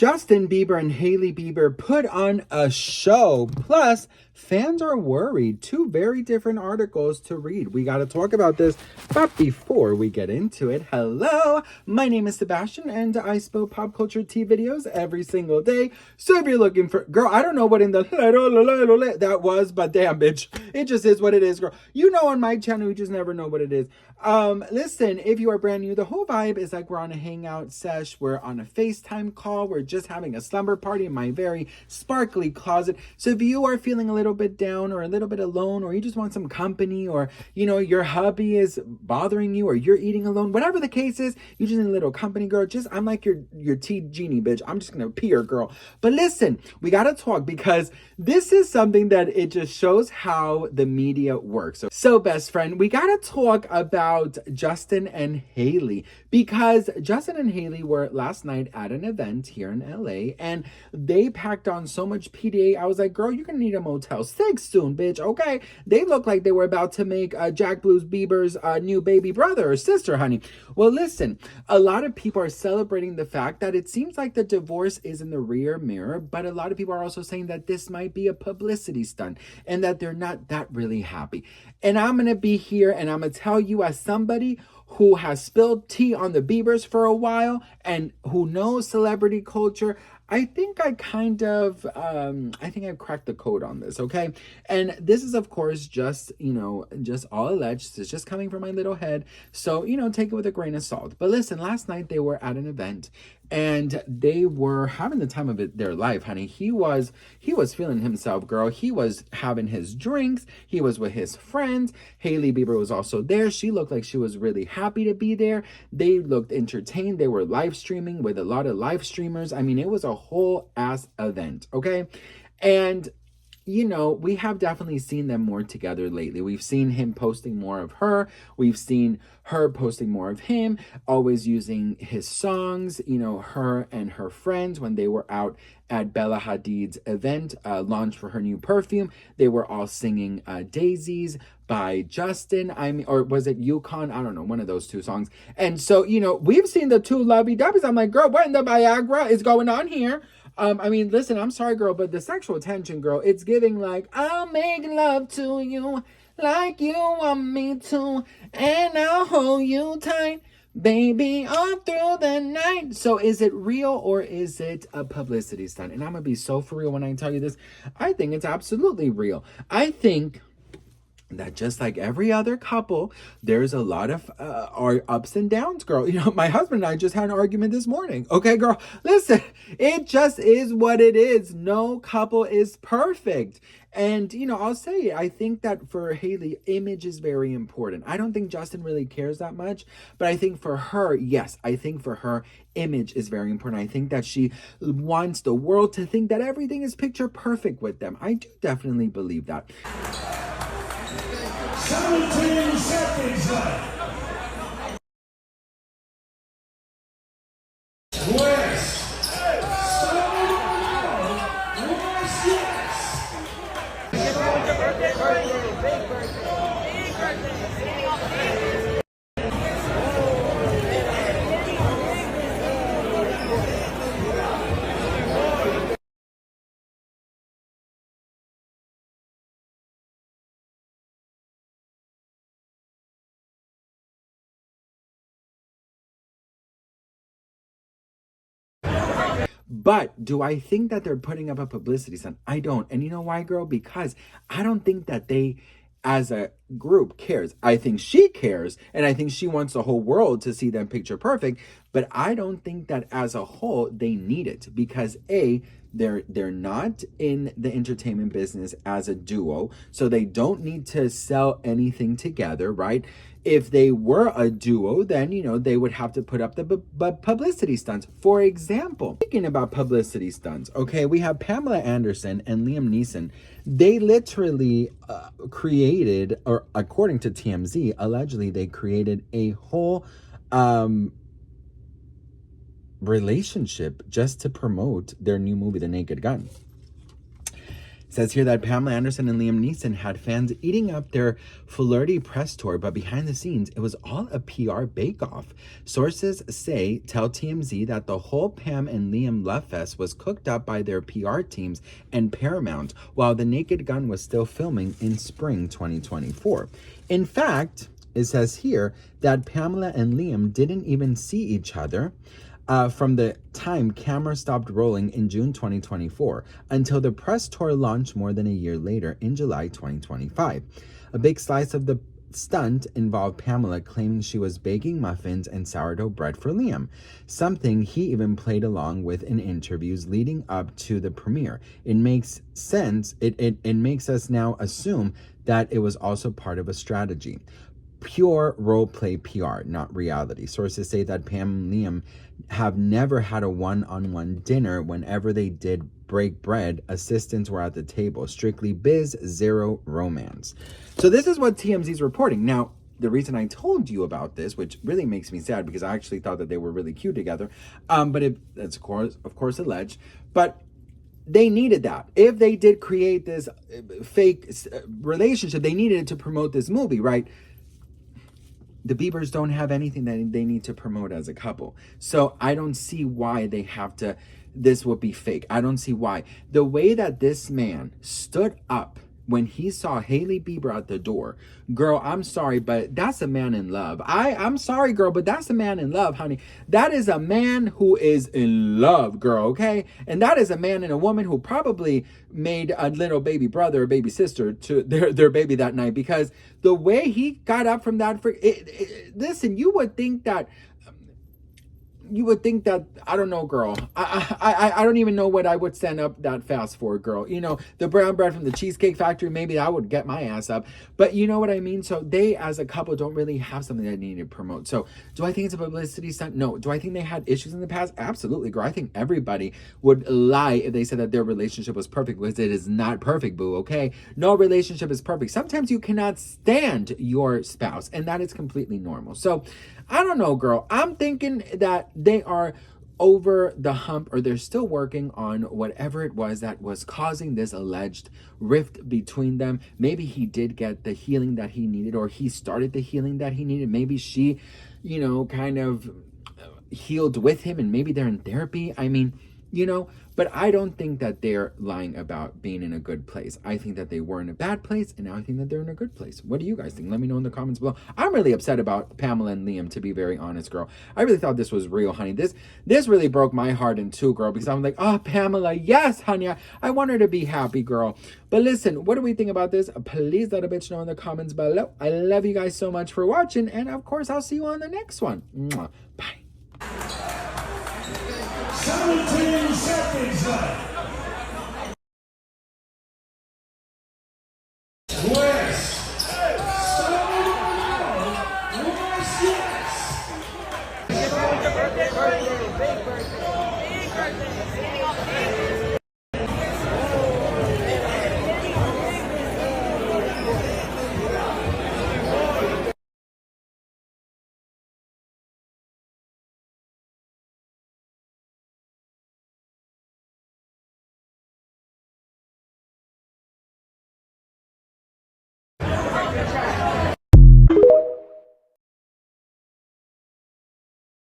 Justin Bieber and Hailey Bieber put on a show. Plus, fans are worried. Two very different articles to read. We got to talk about this. But before we get into it, hello, my name is Sebastian and I spill pop culture tea videos every single day. So if you're looking for, girl, I don't know what in the that was, but damn, bitch, it just is what it is, girl. You know, on my channel, you just never know what it is. Listen, if you are brand new, the whole vibe is like we're on a hangout sesh. We're on a FaceTime call. We're just having a slumber party in my very sparkly closet. So if you are feeling a little bit down or a little bit alone, or you just want some company, or, you know, your hubby is bothering you, or you're eating alone, whatever the case is, you just need a little company, girl. I'm like your tea genie, bitch. I'm just going to appear, girl. But listen, we got to talk because this is something that it just shows how the media works. So best friend, we got to talk about Justin and Hailey, because Justin and Hailey were last night at an event here in LA and they packed on so much PDA. I was like, girl, you're gonna need a Motel 6 soon, bitch. Okay, they look like they were about to make Jack Blues Bieber's new baby brother or sister, honey. Well, listen, a lot of people are celebrating the fact that it seems like the divorce is in the rear mirror, but a lot of people are also saying that this might be a publicity stunt and that they're not that really happy. And I'm gonna be here and I'm gonna tell you, as somebody who has spilled tea on the Biebers for a while and who knows celebrity culture, I think I kind of, I think I've cracked the code on this, okay? And this is, of course, just, you know, just all alleged. It's just coming from my little head. So, you know, take it with a grain of salt. But listen, last night they were at an event and they were having the time of their life, honey. He was feeling himself, girl. He was having his drinks. He was with his friends. Hailey Bieber was also there. She looked like she was really happy to be there. They looked entertained. They were live streaming with a lot of live streamers. I mean, it was a whole ass event, okay? And you know, we have definitely seen them more together lately. We've seen him posting more of her. We've seen her posting more of him, always using his songs, you know, her and her friends when they were out at Bella Hadid's event, launch for her new perfume. They were all singing Daisies by Justin. Or was it Yukon? I don't know, one of those two songs. And so, you know, we've seen the two lovey-dovey's. I'm like, girl, what in the Viagra is going on here? I mean, listen, I'm sorry, girl, but the sexual tension, girl, it's giving like, I'll make love to you like you want me to, and I'll hold you tight, baby, all through the night. So is it real or is it a publicity stunt? And I'm going to be so for real when I tell you this. I think it's absolutely real. I think that just like every other couple, there's a lot of our ups and downs, girl. You know, my husband and I just had an argument this morning. Okay, girl, listen, it just is what it is. No couple is perfect. And, you know, I'll say, I think that for Hailey, image is very important. I don't think Justin really cares that much, but I think for her, yes, I think for her, image is very important. I think that she wants the world to think that everything is picture perfect with them. I do definitely believe that. 17 seconds left. West. But do I think that they're putting up a publicity stunt? I don't. And you know why, girl? Because I don't think that they, as a group, cares. I think she cares, and I think she wants the whole world to see them picture perfect. But I don't think that as a whole they need it, because they're not in the entertainment business as a duo, so they don't need to sell anything together, right? If they were a duo, then, you know, they would have to put up the publicity stunts. For example, speaking about publicity stunts, okay, we have Pamela Anderson and Liam Neeson. They literally created, or according to TMZ, allegedly they created a whole relationship just to promote their new movie, The Naked Gun. says here that Pamela Anderson and Liam Neeson had fans eating up their flirty press tour, but behind the scenes, it was all a PR bake-off. Sources tell TMZ that the whole Pam and Liam love fest was cooked up by their PR teams and Paramount, while The Naked Gun was still filming in spring 2024. In fact, it says here that Pamela and Liam didn't even see each other from the time camera stopped rolling in June 2024 until the press tour launched more than a year later in July 2025. A big slice of the stunt involved Pamela claiming she was baking muffins and sourdough bread for Liam, something he even played along with in interviews leading up to the premiere. It makes sense. It makes us now assume that it was also part of a strategy. Pure role-play PR, not reality. Sources say that Pam and Liam have never had a one-on-one dinner. Whenever they did break bread, assistants were at the table. Strictly biz, zero romance. So this is what TMZ is reporting. Now, the reason I told you about this, which really makes me sad because I actually thought that they were really cute together, but it's of course alleged, but they needed that. If they did create this fake relationship, they needed it to promote this movie, right? The Biebers don't have anything that they need to promote as a couple. So I don't see why they have to, this would be fake. I don't see why. The way that this man stood up when he saw Hailey Bieber at the door, girl, I'm sorry, but that's a man in love. I'm sorry, girl, but that's a man in love, honey. That is a man who is in love, girl, okay? And that is a man and a woman who probably made a little baby brother or baby sister to their baby that night, because the way he got up from that, listen, you would think that, I don't know, girl. I don't even know what I would stand up that fast for, girl. You know, the brown bread from the Cheesecake Factory, maybe I would get my ass up. But you know what I mean? So they, as a couple, don't really have something that they need to promote. So do I think it's a publicity stunt? No. Do I think they had issues in the past? Absolutely, girl. I think everybody would lie if they said that their relationship was perfect, because it is not perfect, boo, okay? No relationship is perfect. Sometimes you cannot stand your spouse, and that is completely normal. So I don't know, girl. I'm thinking that they are over the hump, or they're still working on whatever it was that was causing this alleged rift between them. Maybe he did get the healing that he needed, or he started the healing that he needed. Maybe she, you know, kind of healed with him, and maybe they're in therapy. I mean, you know, but I don't think that they're lying about being in a good place. I think that they were in a bad place, and now I think that they're in a good place. What do you guys think? Let me know in the comments below. I'm really upset about Pamela and Liam, to be very honest, girl. I really thought this was real, honey. This really broke my heart in two, girl, because I'm like, oh, Pamela, yes, honey. I want her to be happy, girl. But listen, what do we think about this? Please let a bitch know in the comments below. I love you guys so much for watching, and of course, I'll see you on the next one. Mwah. Bye. 17 seconds left.